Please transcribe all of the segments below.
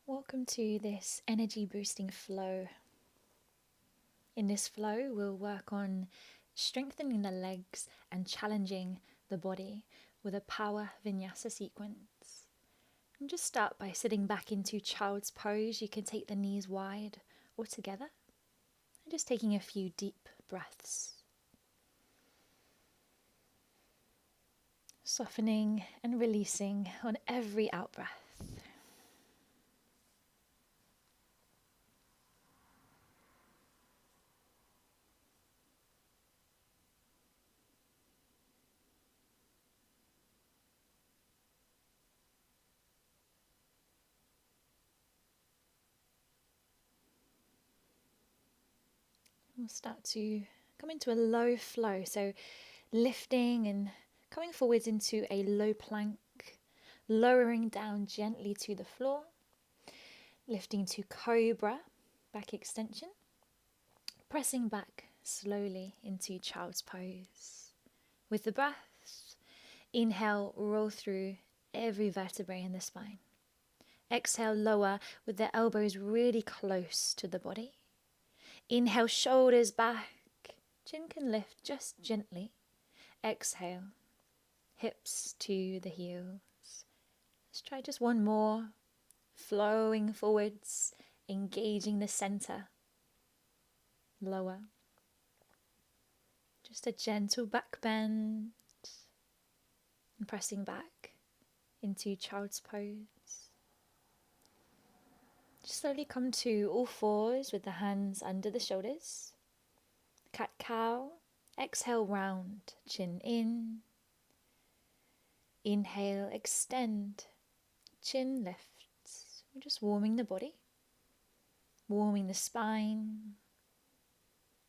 Welcome to this energy boosting flow. In this flow, we'll work on strengthening the legs and challenging the body with a power vinyasa sequence. And just start by sitting back into child's pose. You can take the knees wide or together, and just taking a few deep breaths. Softening and releasing on every out breath. We'll start to come into a low flow, so lifting and coming forwards into a low plank, lowering down gently to the floor, lifting to cobra, back extension, pressing back slowly into child's pose. With the breath, inhale, roll through every vertebrae in the spine. Exhale, lower with the elbows really close to the body. Inhale, shoulders back. Chin can lift just gently. Exhale, hips to the heels. Let's try just one more. Flowing forwards, engaging the center. Lower. Just a gentle back bend. And pressing back into child's pose. Just slowly come to all fours with the hands under the shoulders. Cat-cow. Exhale, round, chin in. Inhale, extend, chin lifts. We're just warming the body, warming the spine,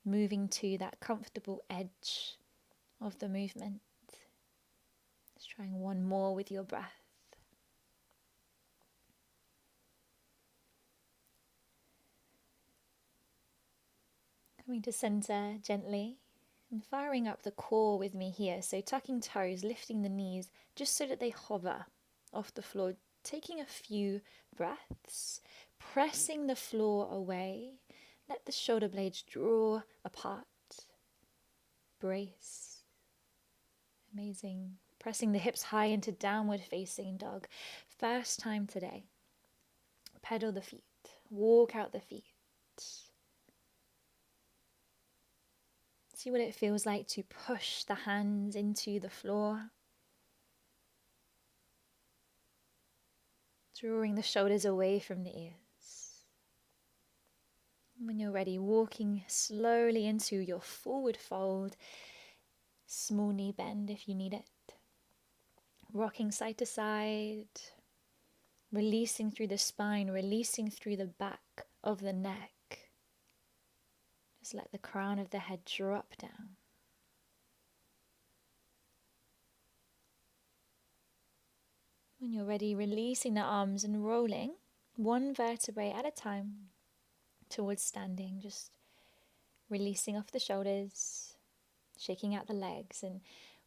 moving to that comfortable edge of the movement. Just trying one more with your breath. Coming to center gently and firing up the core with me here. So tucking toes, lifting the knees just so that they hover off the floor. Taking a few breaths, pressing the floor away. Let the shoulder blades draw apart. Brace. Amazing. Pressing the hips high into downward facing dog. First time today. Pedal the feet. Walk out the feet. See what it feels like to push the hands into the floor. Drawing the shoulders away from the ears. When you're ready, walking slowly into your forward fold. Small knee bend if you need it. Rocking side to side. Releasing through the spine, releasing through the back of the neck. Just let the crown of the head drop down. When you're ready, releasing the arms and rolling one vertebrae at a time towards standing. Just releasing off the shoulders, shaking out the legs, and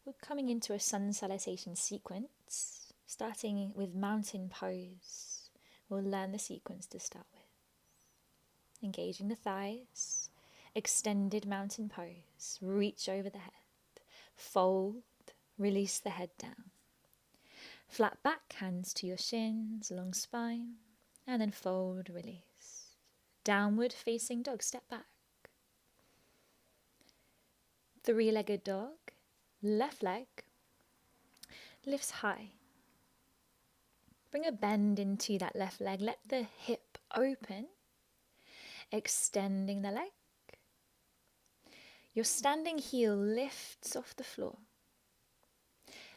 we're coming into a sun salutation sequence, starting with mountain pose. We'll learn the sequence to start with. Engaging the thighs. Extended mountain pose, reach over the head, fold, release the head down. Flat back, hands to your shins, long spine, and then fold, release. Downward facing dog, step back. Three-legged dog, left leg, lifts high. Bring a bend into that left leg, let the hip open, extending the leg. Your standing heel lifts off the floor.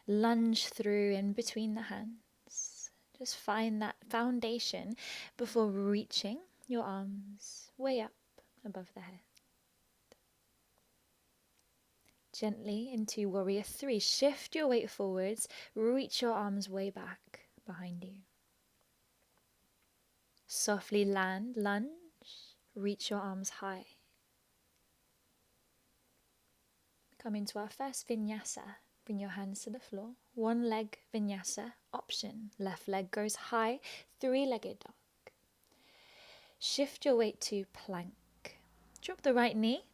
Lunge through in between the hands. Just find that foundation before reaching your arms way up above the head. Gently into warrior three. Shift your weight forwards. Reach your arms way back behind you. Softly land, lunge. Reach your arms high. Come into our first vinyasa. Bring your hands to the floor. One leg vinyasa option. Left leg goes high. Three-legged dog. Shift your weight to plank. Drop the right knee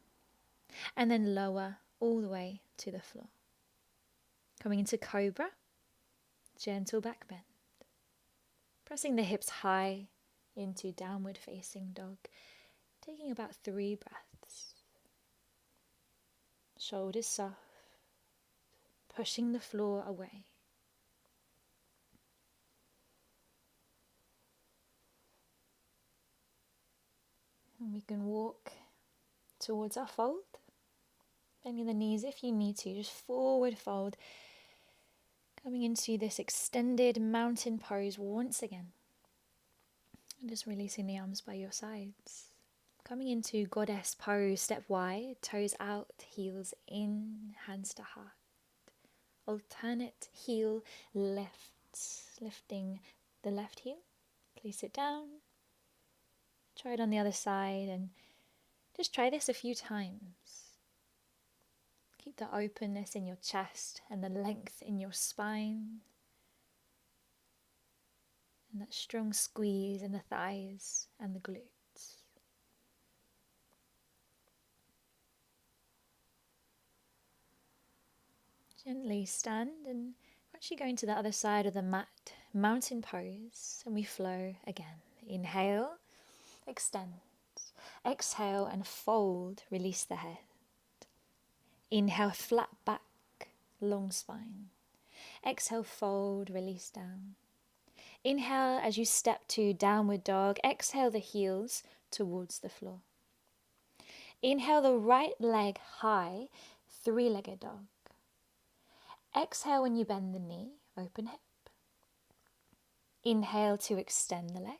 and then lower all the way to the floor. Coming into cobra, gentle back bend. Pressing the hips high into downward facing dog, taking about 3 breaths. Shoulders soft, pushing the floor away. And we can walk towards our fold, bending the knees if you need to, just forward fold, coming into this extended mountain pose once again. And just releasing the arms by your sides. Coming into goddess pose, step wide, toes out, heels in, hands to heart. Alternate heel lifts, lifting the left heel. Place it down. Try it on the other side and just try this a few times. Keep the openness in your chest and the length in your spine. And that strong squeeze in the thighs and the glutes. Gently stand and we're actually going to the other side of the mat, mountain pose, and we flow again. Inhale, extend. Exhale and fold, release the head. Inhale, flat back, long spine. Exhale, fold, release down. Inhale as you step to downward dog. Exhale the heels towards the floor. Inhale the right leg high, 3-legged dog. Exhale when you bend the knee, open hip. Inhale to extend the leg.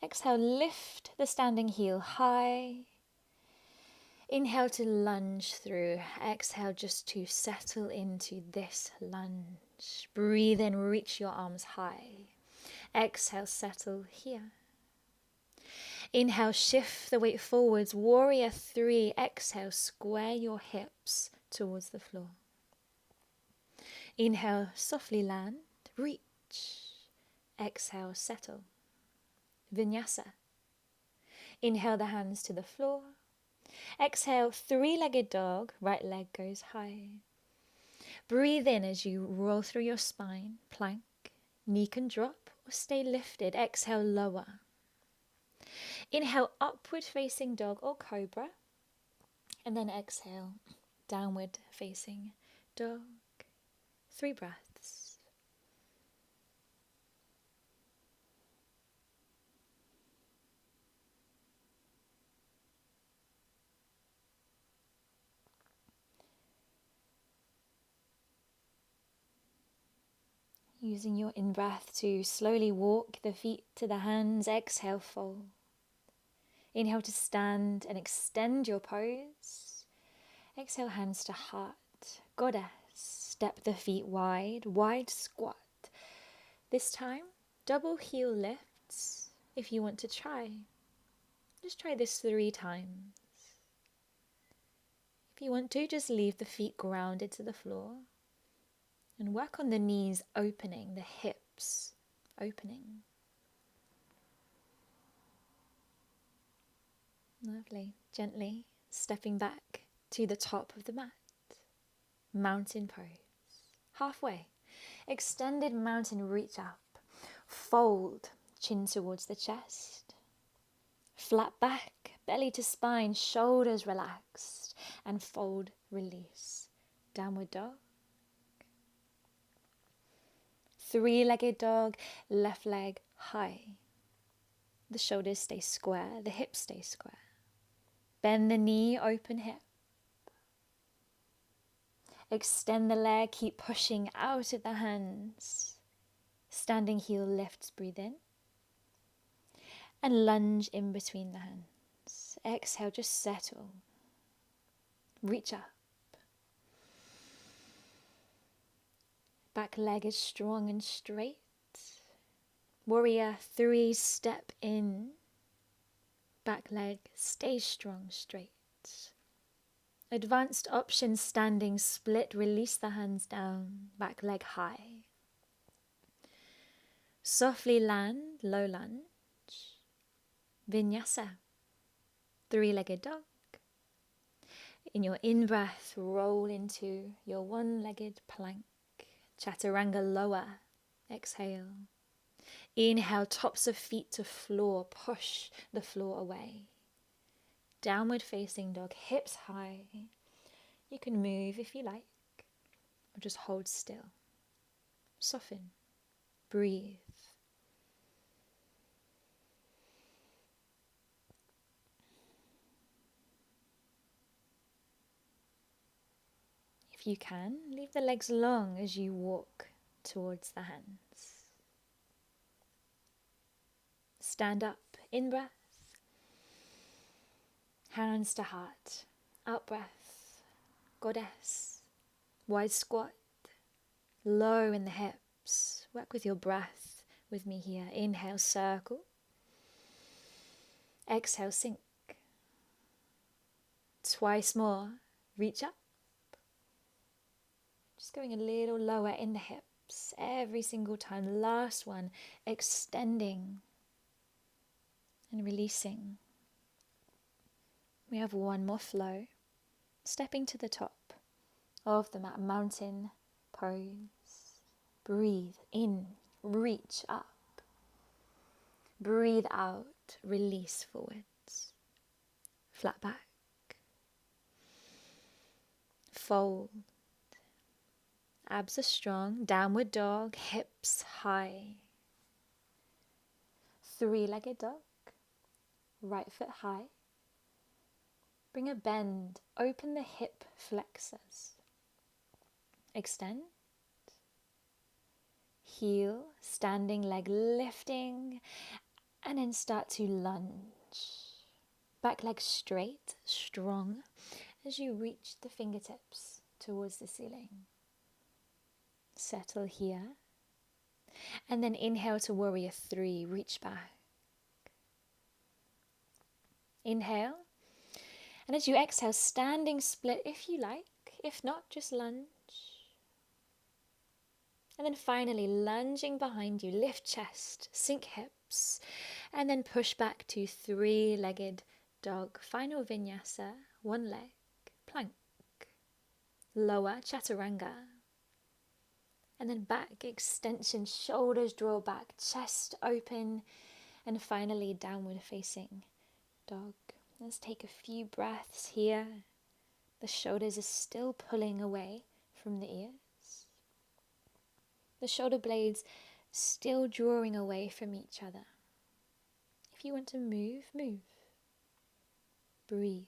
Exhale, lift the standing heel high. Inhale to lunge through. Exhale just to settle into this lunge. Breathe in, reach your arms high. Exhale, settle here. Inhale, shift the weight forwards. Warrior 3. Exhale, square your hips towards the floor. Inhale, softly land, reach. Exhale, settle. Vinyasa. Inhale the hands to the floor. Exhale, 3-legged dog, right leg goes high. Breathe in as you roll through your spine, plank. Knee can drop or stay lifted. Exhale, lower. Inhale, upward facing dog or cobra. And then exhale, downward facing dog. 3 breaths. Using your in-breath to slowly walk the feet to the hands. Exhale, fold. Inhale to stand and extend your pose. Exhale, hands to heart. Goddess. Step the feet wide, wide squat. This time, double heel lifts if you want to try. Just try this 3 times. If you want to, just leave the feet grounded to the floor and work on the knees opening, the hips opening. Lovely. Gently stepping back to the top of the mat. Mountain pose. Halfway. Extended mountain reach up. Fold, chin towards the chest. Flat back, belly to spine, shoulders relaxed. And fold, release. Downward dog. 3-legged dog, left leg high. The shoulders stay square, the hips stay square. Bend the knee, open hip. Extend the leg, keep pushing out of the hands. Standing heel lifts, breathe in. And lunge in between the hands. Exhale, just settle. Reach up. Back leg is strong and straight. Warrior 3, step in. Back leg, stay strong, straight. Advanced option, standing split, release the hands down, back leg high. Softly land, low lunge. Vinyasa, three-legged dog. In your in-breath, roll into your one-legged plank, Chaturanga lower. Exhale. Inhale, tops of feet to floor, push the floor away. Downward facing dog, hips high. You can move if you like, or just hold still. Soften, breathe. If you can, leave the legs long as you walk towards the hands. Stand up, in breath. Hands to heart, out breath, goddess. Wide squat, low in the hips. Work with your breath with me here. Inhale, circle. Exhale, sink. Twice more, reach up. Just going a little lower in the hips every single time. Last one, extending and releasing. We have one more flow. Stepping to the top of the mat, mountain pose. Breathe in, reach up. Breathe out, release forwards. Flat back. Fold. Abs are strong. Downward dog, hips high. Three-legged dog. Right foot high. Bring a bend. Open the hip flexors. Extend. Heel, standing leg lifting. And then start to lunge. Back leg straight, strong, as you reach the fingertips towards the ceiling. Settle here. And then inhale to warrior three, reach back. Inhale. And as you exhale, standing split if you like. If not, just lunge. And then finally, lunging behind you, lift chest, sink hips, and then push back to three-legged dog. Final vinyasa, one leg, plank. Lower, chaturanga. And then back extension, shoulders draw back, chest open, and finally downward facing dog. Let's take a few breaths here. The shoulders are still pulling away from the ears. The shoulder blades still drawing away from each other. If you want to move, move. Breathe.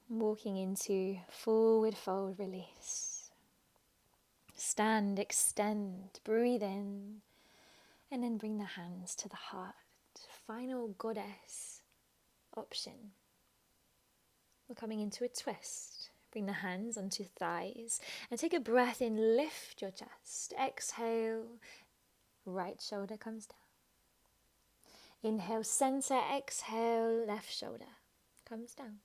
Walking into forward fold release. Stand, extend, breathe in, and then bring the hands to the heart. Final goddess option. We're coming into a twist. Bring the hands onto thighs and take a breath in, lift your chest. Exhale, right shoulder comes down. Inhale, center, exhale, left shoulder comes down.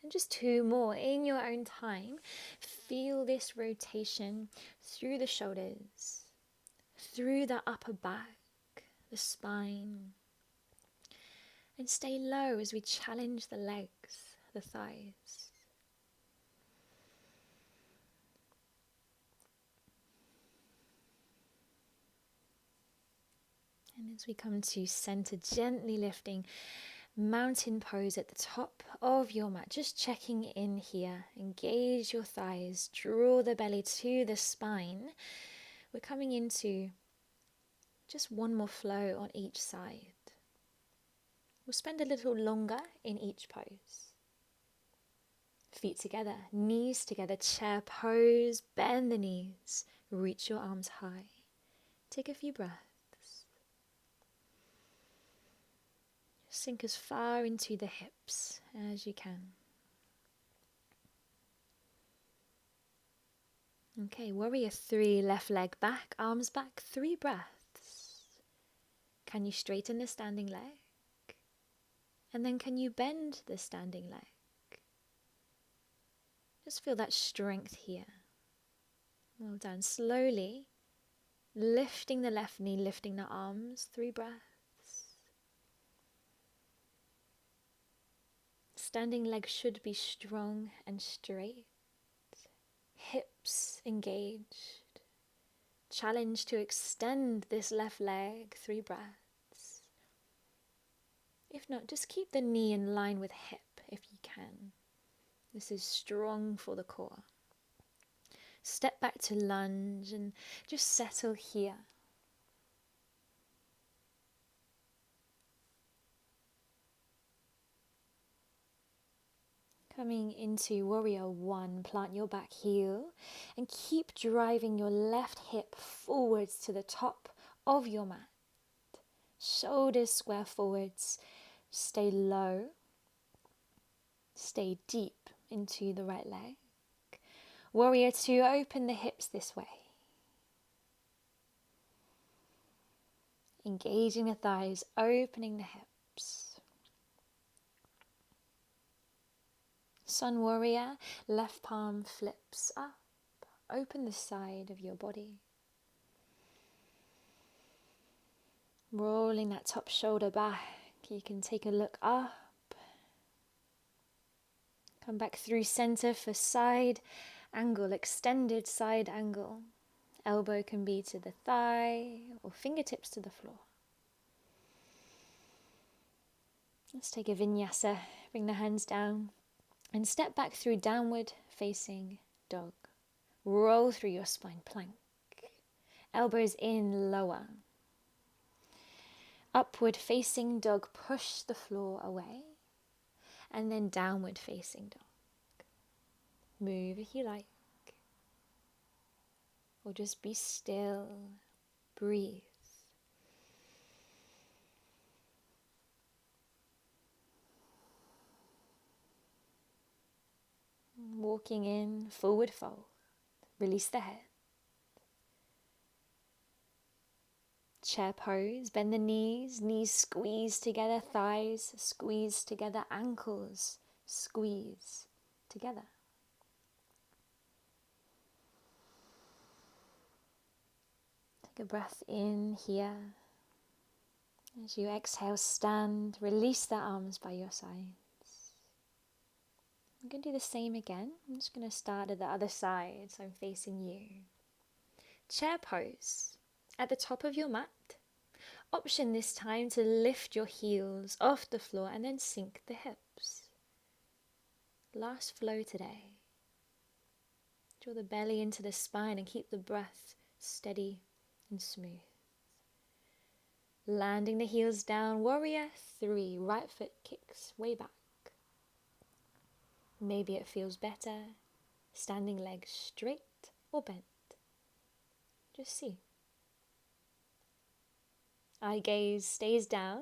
And just two more in your own time. Feel this rotation through the shoulders, through the upper back, the spine. And stay low as we challenge the legs, the thighs. And as we come to center, gently lifting, mountain pose at the top of your mat. Just checking in here. Engage your thighs, draw the belly to the spine. We're coming into just one more flow on each side. We'll spend a little longer in each pose. Feet together, knees together, chair pose, bend the knees, reach your arms high. Take a few breaths. Sink as far into the hips as you can. Okay, warrior three, left leg back, arms back, 3 breaths. Can you straighten the standing leg? And then can you bend the standing leg? Just feel that strength here. Well done. Slowly Lifting the left knee, lifting the arms, 3 breaths. Standing leg should be strong and straight. Hips engaged. Challenge to extend this left leg, 3 breaths. If not, just keep the knee in line with hip if you can. This is strong for the core. Step back to lunge and just settle here. Coming into warrior 1, plant your back heel and keep driving your left hip forwards to the top of your mat. Shoulders square forwards. Stay low. Stay deep into the right leg. Warrior 2, open the hips this way. Engaging the thighs, opening the hips. Sun warrior, left palm flips up. Open the side of your body. Rolling that top shoulder back. You can take a look up. Come back through center for side angle, extended side angle. Elbow can be to the thigh or fingertips to the floor. Let's take a vinyasa. Bring the hands down and step back through downward facing dog. Roll through your spine, plank. Elbows in, lower. Upward facing dog, push the floor away. And then downward facing dog. Move if you like. Or just be still. Breathe. Walking in, forward fold. Release the head. Chair pose, bend the knees squeeze together, thighs squeeze together, ankles squeeze together. Take a breath in here. As you exhale, stand, release the arms by your sides. I'm going to do the same again. I'm just going to start at the other side, so I'm facing you. Chair pose. At the top of your mat, option this time to lift your heels off the floor and then sink the hips. Last flow today. Draw the belly into the spine and keep the breath steady and smooth. Landing the heels down, warrior 3, right foot kicks way back. Maybe it feels better, standing leg straight or bent. Just see. Eye gaze stays down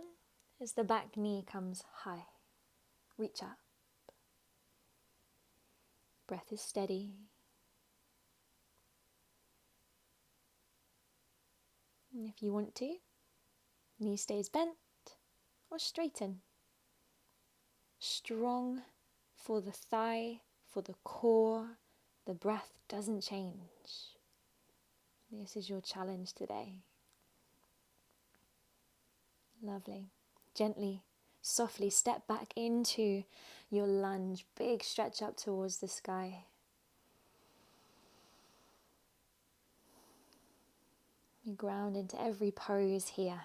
as the back knee comes high. Reach up. Breath is steady. And if you want to, knee stays bent or straighten. Strong for the thigh, for the core. The breath doesn't change. This is your challenge today. Lovely. Gently, softly step back into your lunge. Big stretch up towards the sky. You ground into every pose here.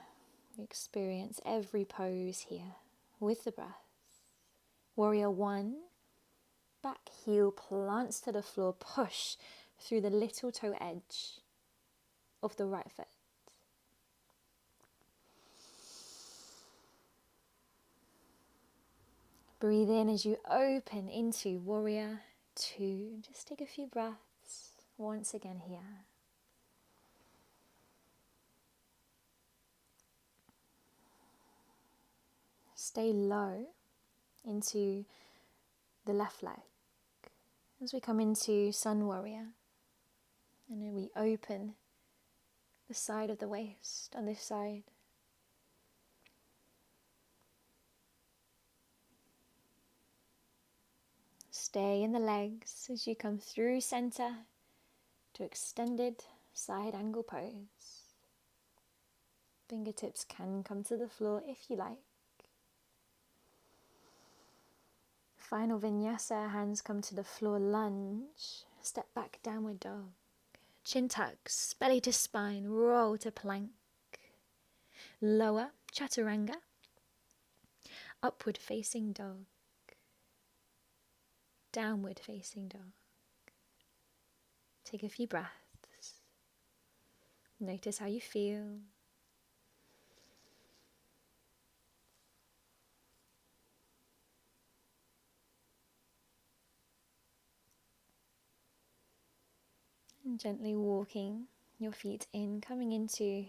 You experience every pose here with the breath. Warrior 1, back heel plants to the floor. Push through the little toe edge of the right foot. Breathe in as you open into warrior 2. Just take a few breaths once again here. Stay low into the left leg as we come into sun warrior. And then we open the side of the waist on this side. Stay in the legs as you come through center to extended side angle pose. Fingertips can come to the floor if you like. Final vinyasa, hands come to the floor, lunge, step back, downward dog. Chin tucks, belly to spine, roll to plank. Lower, chaturanga, upward facing dog. Downward facing dog. Take a few breaths. Notice how you feel. And gently walking your feet in, coming into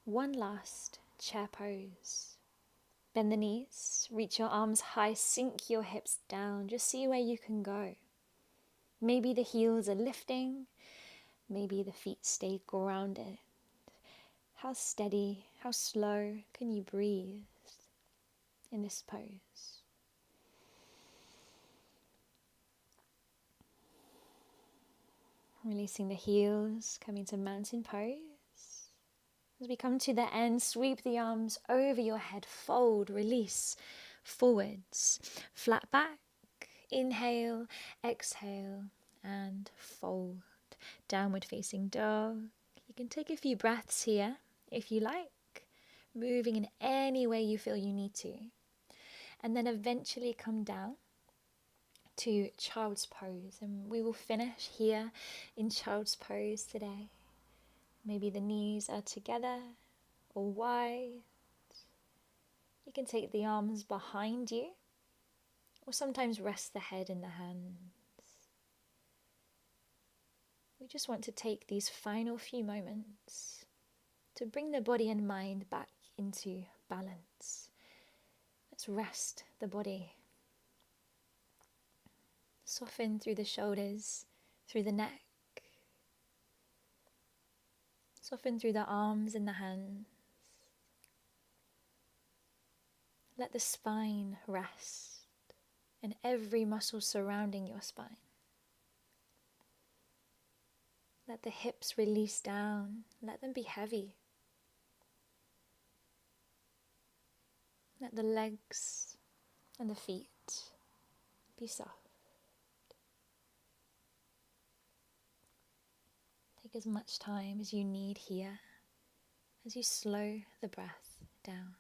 one last chair pose. Bend the knees, reach your arms high, sink your hips down, just see where you can go. Maybe the heels are lifting, maybe the feet stay grounded. How steady, how slow can you breathe in this pose? Releasing the heels, coming to mountain pose. As we come to the end, sweep the arms over your head, fold, release, forwards, flat back, inhale, exhale, and fold. Downward facing dog. You can take a few breaths here if you like, moving in any way you feel you need to. And then eventually come down to child's pose, and we will finish here in child's pose today. Maybe the knees are together or wide. You can take the arms behind you, or sometimes rest the head in the hands. We just want to take these final few moments to bring the body and mind back into balance. Let's rest the body. Soften through the shoulders, through the neck. Soften through the arms and the hands. Let the spine rest and every muscle surrounding your spine. Let the hips release down. Let them be heavy. Let the legs and the feet be soft. Take as much time as you need here as you slow the breath down.